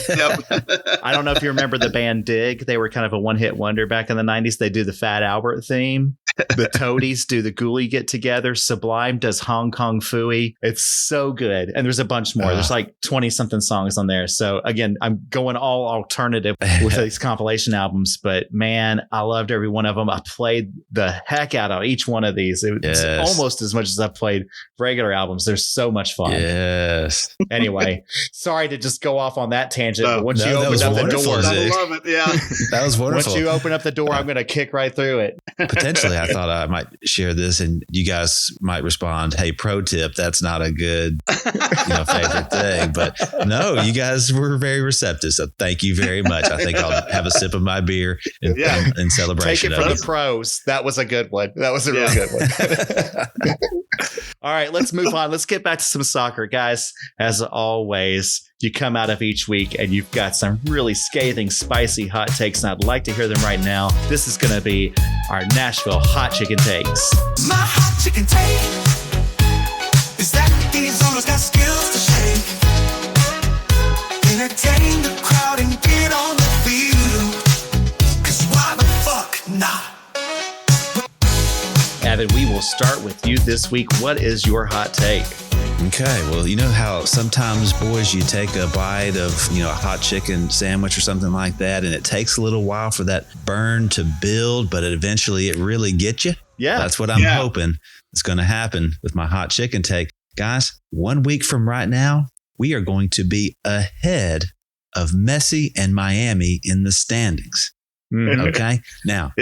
Yep. I don't know if you remember the band Dig. They were kind of a one-hit wonder back in the 90s. They do the Fat Albert theme. The Toadies do the Ghoulie Get Together. Sublime does Hong Kong Phooey. It's so good. And there's a bunch more. There's like 20-something songs on there. So again, I'm going all alternative with these compilation albums. But man, I loved every one of them. I played the heck out of each one of these. It was almost as much as I played regular albums. They're so much fun. Yes. Anyway, sorry to just go off on that tangent. But once you that open was up the wonderful, door, I love it. Yeah. That was wonderful. once you open up the door, I'm going to kick right through it. Potentially, I thought I might share this and you guys might respond, hey, pro tip, that's not a good favorite thing. But no, you guys were very receptive. So thank you very much. I think I'll have a sip of my beer in celebration. Take it from the pros. That was a good one. That was a really good one. All right, let's move on. Let's get back to some soccer, guys. As always, you come out of each week and you've got some really scathing, spicy hot takes, and I'd like to hear them right now. This is going to be our Nashville Hot Chicken Takes. My hot chicken take is that these owners got skills to shake, entertain the crowd and get on the field. 'Cause why the fuck not? Evan, we will start with you this week. What is your hot take? Okay, well, you know how sometimes, boys, you take a bite of, a hot chicken sandwich or something like that, and it takes a little while for that burn to build, but eventually it really gets you? Yeah. That's what I'm hoping is going to happen with my hot chicken take. Guys, 1 week from right now, we are going to be ahead of Messi and Miami in the standings. Okay? Now,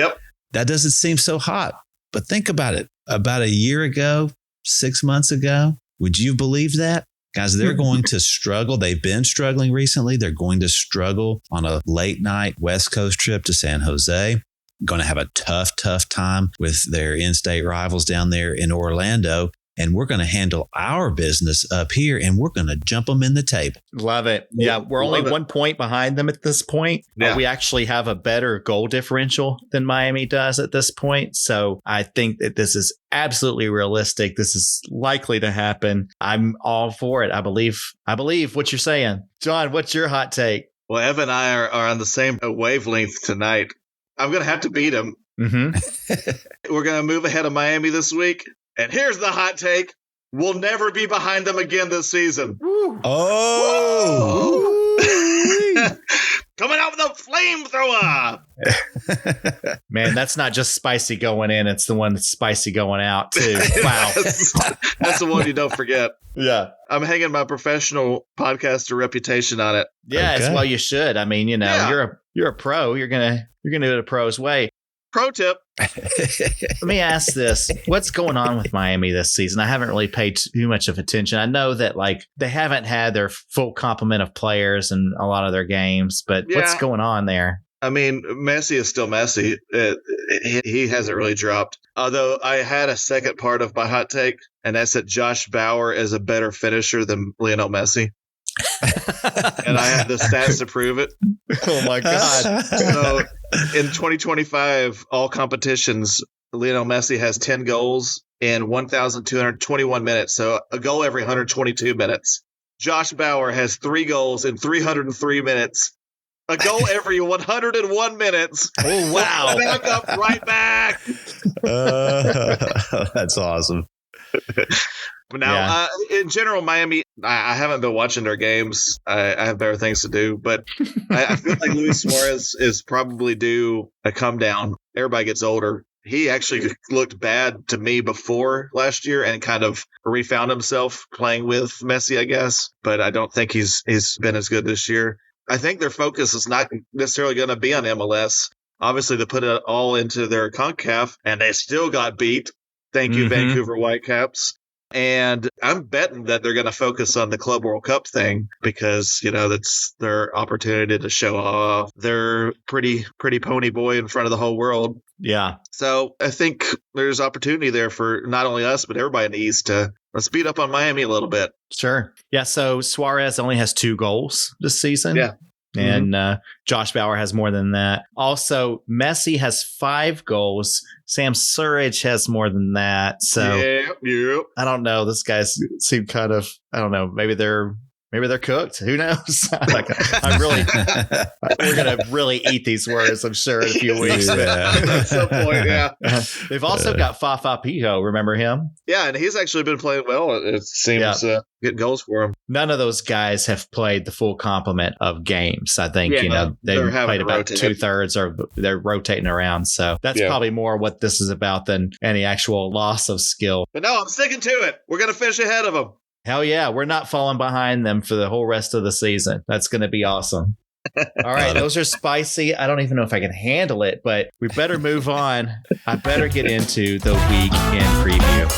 that doesn't seem so hot, but think about it. About a year ago, 6 months ago, would you believe that? Guys, they're going to struggle. They've been struggling recently. They're going to struggle on a late night West Coast trip to San Jose. Going to have a tough time with their in-state rivals down there in Orlando. And we're going to handle our business up here and we're going to jump them in the table. Love it. Yeah, we're only 1 point behind them at this point. Yeah. We actually have a better goal differential than Miami does at this point. So I think that this is absolutely realistic. This is likely to happen. I'm all for it. I believe what you're saying. John, what's your hot take? Well, Evan and I are on the same wavelength tonight. I'm going to have to beat him. Mm-hmm. We're going to move ahead of Miami this week. And here's the hot take. We'll never be behind them again this season. Oh! Coming out with a flamethrower. Man, that's not just spicy going in. It's the one that's spicy going out, too. Wow. That's the one you don't forget. Yeah. I'm hanging my professional podcaster reputation on it. Yeah, Okay. as well you should. I mean, you're a pro. You're gonna do it a pro's way. Pro tip. Let me ask this. What's going on with Miami this season? I haven't really paid too much of attention. I know that they haven't had their full complement of players in a lot of their games, but what's going on there? I mean, Messi is still Messi. He hasn't really dropped. Although I had a second part of my hot take, and that's that Josh Bauer is a better finisher than Lionel Messi. and I have the stats to prove it. Oh my God. So in 2025, all competitions, Lionel Messi has 10 goals in 1,221 minutes. So a goal every 122 minutes. Josh Bauer has 3 goals in 303 minutes. A goal every 101 minutes. Oh, wow. Back up, right back. That's awesome. But now, in general, Miami, I haven't been watching their games. I have better things to do. But I feel like Luis Suarez is probably due a come down. Everybody gets older. He actually looked bad to me before last year and kind of refound himself playing with Messi, I guess. But I don't think he's been as good this year. I think their focus is not necessarily going to be on MLS. Obviously, they put it all into their CONCACAF, and they still got beat. Thank you, Vancouver Whitecaps. And I'm betting that they're going to focus on the Club World Cup thing because, that's their opportunity to show off their pretty pony boy in front of the whole world. Yeah. So I think there's opportunity there for not only us, but everybody in the East to speed up on Miami a little bit. Sure. Yeah. So Suarez only has 2 goals this season. Yeah. And Josh Bauer has more than that. Also, Messi has 5 goals. Sam Surridge has more than that. So Yep. I don't know. These guys seem kind of, I don't know. Maybe they're cooked. Who knows? We're going to really eat these words, I'm sure, in a few weeks. At some point, yeah. They've also got Fafa Pijo. Remember him? Yeah, and he's actually been playing well. It seems getting goals for him. None of those guys have played the full complement of games. I think, they've played about 2/3 or they're rotating around. So that's probably more what this is about than any actual loss of skill. But no, I'm sticking to it. We're going to finish ahead of them. Hell yeah. We're not falling behind them for the whole rest of the season. That's going to be awesome. All right. Those are spicy. I don't even know if I can handle it, but we better move on. I better get into the week in preview.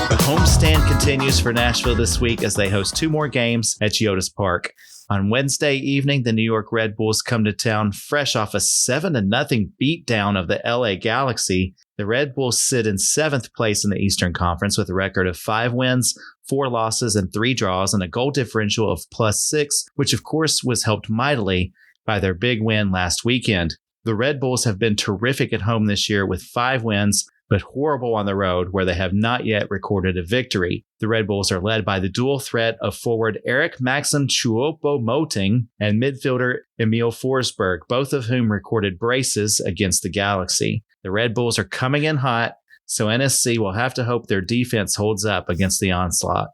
The homestand continues for Nashville this week as they host 2 more games at Geodis Park. On Wednesday evening, the New York Red Bulls come to town fresh off a 7-0 beatdown of the LA Galaxy. The Red Bulls sit in 7th place in the Eastern Conference with a record of 5 wins, 4 losses, and 3 draws, and a goal differential of +6, which of course was helped mightily by their big win last weekend. The Red Bulls have been terrific at home this year with 5 wins, but horrible on the road where they have not yet recorded a victory. The Red Bulls are led by the dual threat of forward Eric Maxim Choupo-Moting and midfielder Emil Forsberg, both of whom recorded braces against the Galaxy. The Red Bulls are coming in hot, so NSC will have to hope their defense holds up against the onslaught.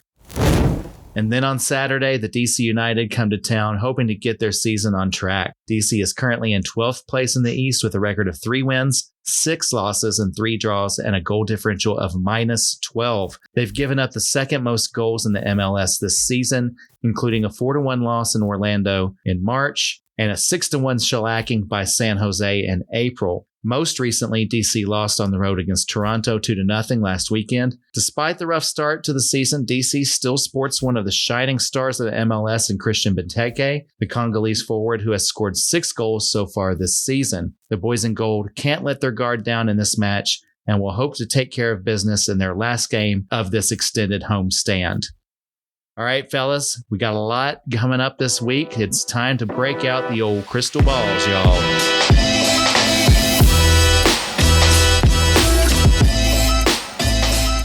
And then on Saturday, the DC United come to town hoping to get their season on track. DC is currently in 12th place in the East with a record of 3 wins, 6 losses, and 3 draws, and a goal differential of -12. They've given up the 2nd most goals in the MLS this season, including a 4-1 loss in Orlando in March and a 6-1 shellacking by San Jose in April. Most recently, DC lost on the road against Toronto 2-0 last weekend. Despite the rough start to the season, DC still sports one of the shining stars of the MLS in Christian Benteke, the Congolese forward who has scored 6 goals so far this season. The boys in gold can't let their guard down in this match and will hope to take care of business in their last game of this extended homestand. All right, fellas, we got a lot coming up this week. It's time to break out the old crystal balls, y'all.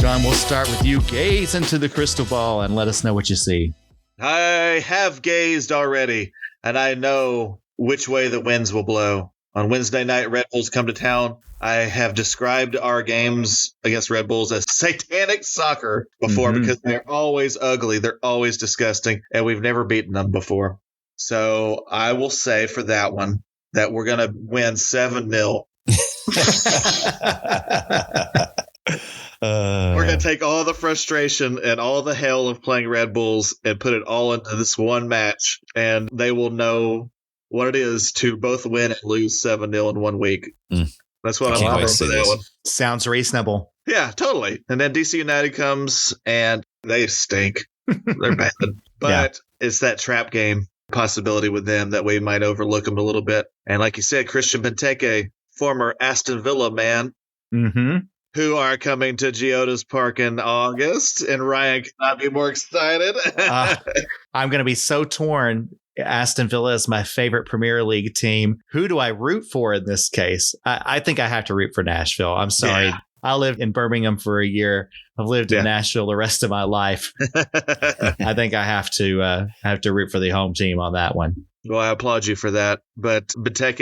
John, we'll start with you. Gaze into the crystal ball and let us know what you see. I have gazed already, and I know which way the winds will blow. On Wednesday night, Red Bulls come to town. I have described our games against Red Bulls as satanic soccer before because they're always ugly. They're always disgusting, and we've never beaten them before. So I will say for that one that we're going to win 7-0. We're going to take all the frustration and all the hell of playing Red Bulls and put it all into this one match, and they will know what it is to both win and lose 7-0 in 1 week. That's what I'm hoping for that one. Sounds reasonable. Yeah, totally. And then DC United comes, and they stink. They're bad. But it's that trap game possibility with them that we might overlook them a little bit. And like you said, Christian Benteke, former Aston Villa man, who are coming to Geoda's Park in August, and Ryan cannot be more excited. I'm going to be so torn. Aston Villa is my favorite Premier League team. Who do I root for in this case? I think I have to root for Nashville. I'm sorry. Yeah. I lived in Birmingham for a year. I've lived in Nashville the rest of my life. I think I have to root for the home team on that one. Well, I applaud you for that. But Benteke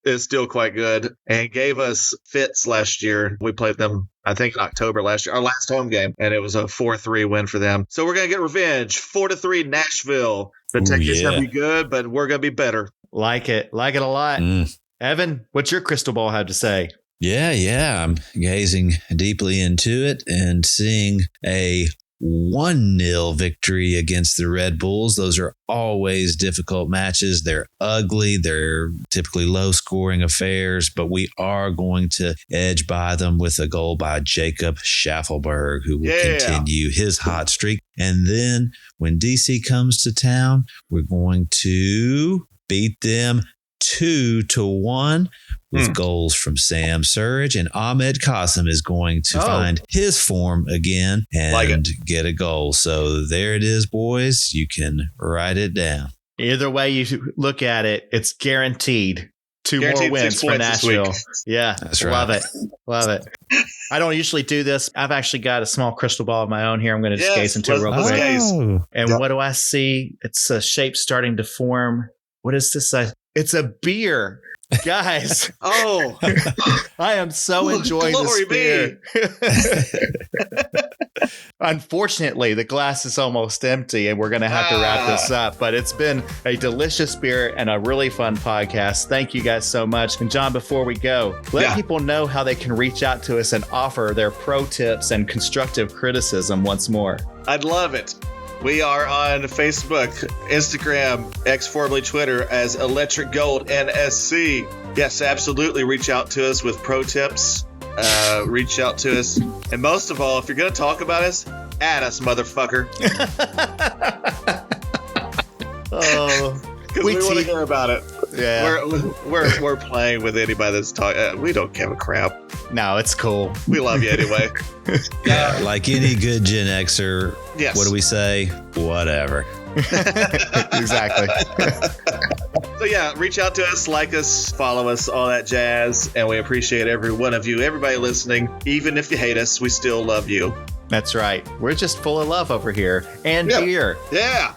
is still quite good and gave us fits last year. We played them, I think, in October last year, our last home game, and it was a 4-3 win for them. So we're going to get revenge. 4-3 Nashville. Benteke's going to be good, but we're going to be better. Like it a lot. Evan, what's your crystal ball have to say? Yeah. I'm gazing deeply into it and seeing a 1-0 victory against the Red Bulls. Those are always difficult matches. They're ugly. They're typically low-scoring affairs, but we are going to edge by them with a goal by Jacob Schaffelberg, who will continue his hot streak. And then when DC comes to town, we're going to beat them 2-1 with goals from Sam Surridge, and Ahmed Qasim is going to find his form again and get a goal. So there it is, boys. You can write it down. Either way you look at it, it's guaranteed. Two more wins for Nashville. Yeah, that's right. Love it. I don't usually do this. I've actually got a small crystal ball of my own here. I'm going to just gaze into it real quick. And what do I see? It's a shape starting to form. What is this? It's a beer. Guys. I am so enjoying this beer. Unfortunately, the glass is almost empty and we're going to have to wrap this up, but it's been a delicious beer and a really fun podcast. Thank you guys so much. And John, before we go, let people know how they can reach out to us and offer their pro tips and constructive criticism once more. I'd love it. We are on Facebook, Instagram, X formerly Twitter as Electric Gold NSC. Yes, absolutely. Reach out to us with pro tips. Reach out to us. And most of all, if you're going to talk about us, add us, motherfucker. Because we want to hear about it. Yeah. We're playing with anybody that's talking. We don't give a crap. No, it's cool. We love you anyway. Yeah, like any good Gen Xer, yes. What do we say? Whatever. Exactly. So yeah, reach out to us, like us, follow us, all that jazz. And we appreciate every one of you, everybody listening. Even if you hate us, we still love you. That's right. We're just full of love over here and beer. Yeah.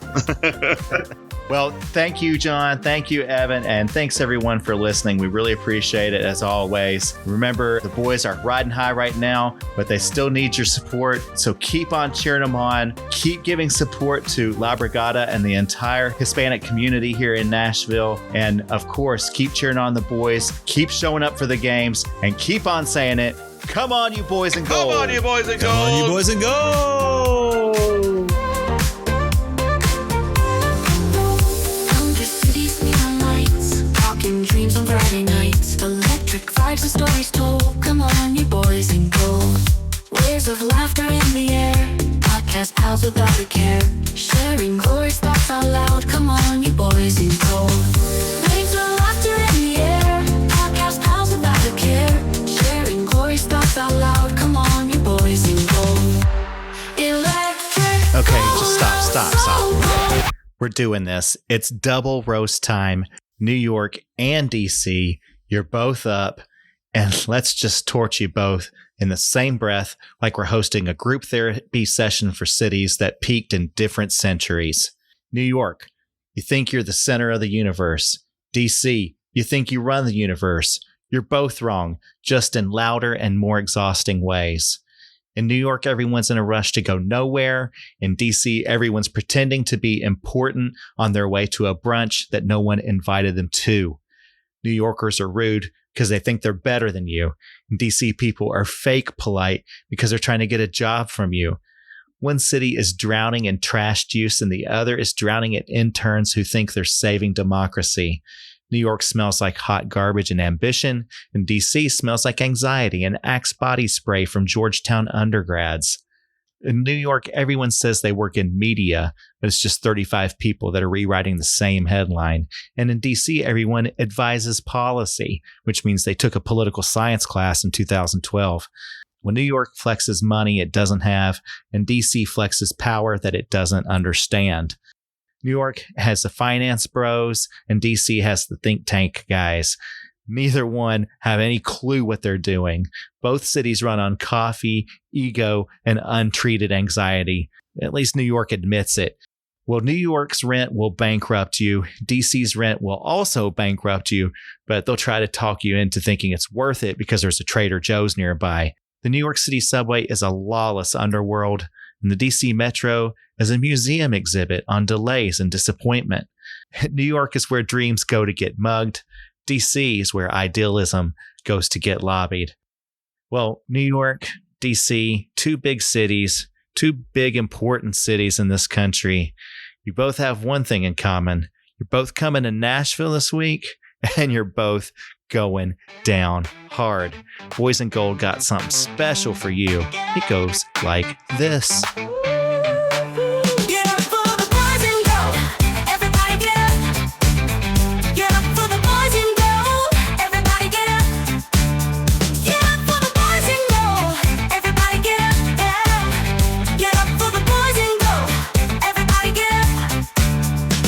Well, thank you, John. Thank you, Evan. And thanks, everyone, for listening. We really appreciate it, as always. Remember, the boys are riding high right now, but they still need your support. So keep on cheering them on. Keep giving support to La Brigada and the entire Hispanic community here in Nashville. And, of course, keep cheering on the boys. Keep showing up for the games. And keep on saying it. Come on, you boys and gold. Come on, you boys and gold. Come on, you boys and gold. Dreams on Friday nights, electric vibes and stories told. Come on, you boys in gold. Waves of laughter in the air, podcast pals without a care. Sharing glorious thoughts out loud. Come on, you boys in gold. Waves of laughter in the air, podcast pals without a care. Sharing glorious thoughts out loud. Come on, you boys in gold. Electric. Okay, just stop. We're doing this. It's double roast time. New York and DC, you're both up, and let's just torch you both in the same breath like we're hosting a group therapy session for cities that peaked in different centuries. New York, you think you're the center of the universe. DC, you think you run the universe. You're both wrong, just in louder and more exhausting ways. In New York, everyone's in a rush to go nowhere. In DC, everyone's pretending to be important on their way to a brunch that no one invited them to. New Yorkers are rude because they think they're better than you. And DC people are fake polite because they're trying to get a job from you. One city is drowning in trash juice and the other is drowning in interns who think they're saving democracy. New York smells like hot garbage and ambition, and DC smells like anxiety and Axe body spray from Georgetown undergrads. In New York, everyone says they work in media, but it's just 35 people that are rewriting the same headline. And in DC, everyone advises policy, which means they took a political science class in 2012. When New York flexes money it doesn't have, and DC flexes power that it doesn't understand. New York has the finance bros, and DC has the think tank guys. Neither one have any clue what they're doing. Both cities run on coffee, ego, and untreated anxiety. At least New York admits it. Well, New York's rent will bankrupt you. DC's rent will also bankrupt you, but they'll try to talk you into thinking it's worth it because there's a Trader Joe's nearby. The New York City subway is a lawless underworld, and the DC Metro is a museum exhibit on delays and disappointment. New York is where dreams go to get mugged. DC is where idealism goes to get lobbied. Well, New York, DC, two big cities, two big important cities in this country. You both have one thing in common. You're both coming to Nashville this week, and you're both going down hard. Boys in Gold got something special for you. It goes like this. Get up for the boys and gold. Everybody get up. Get up for the boys and gold. Everybody get up. Get up for the boys and gold. Everybody get up. Get up for the boys and gold. Everybody get up.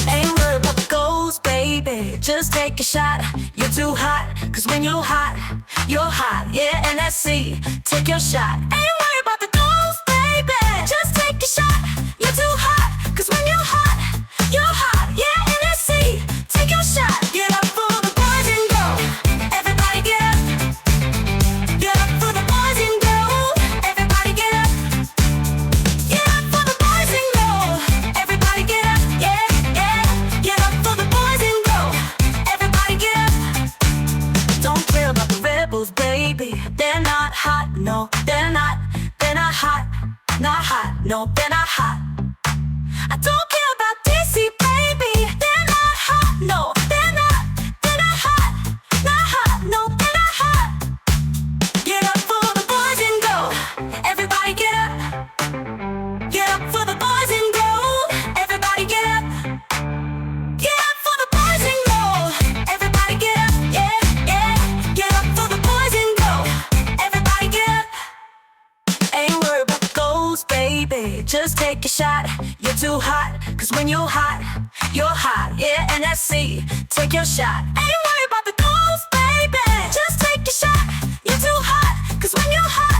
Ain't worried about the goals, baby. Just take a shot. You're too hot. Cause when you're hot, yeah, NSC, take your shot. Ain't worried about the goals, baby. Just take a shot. You're too hot. Cause when you're hot, yeah, NSC, take your shot. Get up for the boys and gold. Everybody get up. Get up for the boys and gold. Everybody get up. Get up for the boys and gold. Everybody get up. Yeah, yeah. Get up for the boys and gold. Everybody get up. Don't care about the rebels, baby. They're not hot, no, they're not. They're not hot, not hot, no, they're not hot. I don't care about DC, baby. They're not hot, no, they're not. They're not hot, not hot, no, they're not hot. Get up for the boys and gold. Everybody get up. Get up for the boys and gold. Everybody get up. Get up for the boys and gold. Everybody get up. Yeah, yeah. Get up for the boys and gold. Everybody get up. Ain't worried about the goals, baby. Just take a shot. You're too hot. Cause when you're hot, yeah, NSC, take your shot. Ain't worried about the goals, baby. Just take a shot. You're too hot. Cause when you're hot,